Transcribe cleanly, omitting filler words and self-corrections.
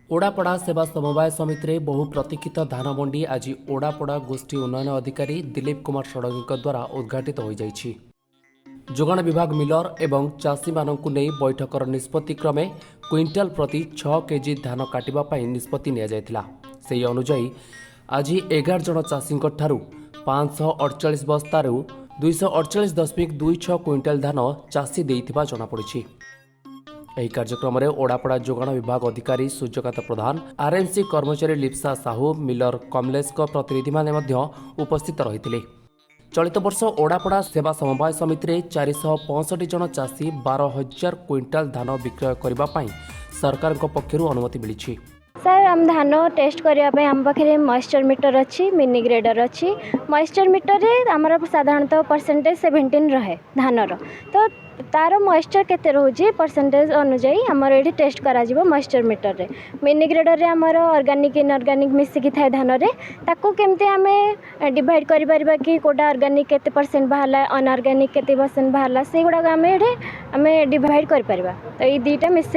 ओडापड़ा सेवा समवाय समिति में बहु प्रतीक्षित धान मंडी आज ओडापड़ा गोष्ठी उन्नयन अधिकारी दिलीप कुमार षडंगी द्वारा उद्घाटित हो जाइछि। जोगाण विभाग मिलर एवं चाषी मानकु नहीं बैठकर निष्पत्ति क्रमे क्विंटाल प्रति 6 केजी धान काटिबा पई निष्पत्ति निया जायतिला। सेही अनुसार आज 11 जन चाषी ठारू 548 बस्तारू 248.26 क्विंटाल धान चाषी देइथिबा जଣା पड़िछि। ଏହି କାର୍ଯ୍ୟକ୍ରମରେ ଓଡାପଡ଼ା ଯୋଗାଣ ବିଭାଗ ଅଧିକାରୀ ସୂର୍ଯ୍ୟକାନ୍ତ ପ୍ରଧାନ, ଆର୍ଏମ୍ସି କର୍ମଚାରୀ ଲିପ୍ସା ସାହୁ, ମିଲର କମଲେଶଙ୍କ ପ୍ରତିନିଧିମାନେ ମଧ୍ୟ ଉପସ୍ଥିତ ରହିଥିଲେ। ଚଳିତ ବର୍ଷ ଓଡାପଡ଼ା ସେବା ସମବାୟ ସମିତିରେ 465 ଜଣ ଚାଷୀ 12,000 କ୍ୱିଣ୍ଟାଲ ଧାନ ବିକ୍ରୟ କରିବା ପାଇଁ ସରକାରଙ୍କ ପକ୍ଷରୁ ଅନୁମତି ମିଳିଛି। सर हम धान टेस्ट करने आम पाखे मॉइस्चर मीटर अच्छी मिनी ग्रेडर अच्छी। मॉइस्चर मीटर रे आमर साधारणतः परसेंटेज 17 रहे धानर, तो तार मॉइस्चर केते रोचे परसेंटेज अनुजाई आमर ये टेस्ट करा मॉइस्चर मीटर रे। मिनी ग्रेडर रे आमर ऑर्गेनिक इनऑर्गेनिक मिसिकी थाए धान रे, ताको केमते आमे डिवाइड करि परिबा कि कोटा ऑर्गेनिक केते परसेंट बाहला अनऑर्गेनिक केते परसेंट बाहला से गुडा आमे डिवाइड करि परिबा। तो ये दुईटा मशीन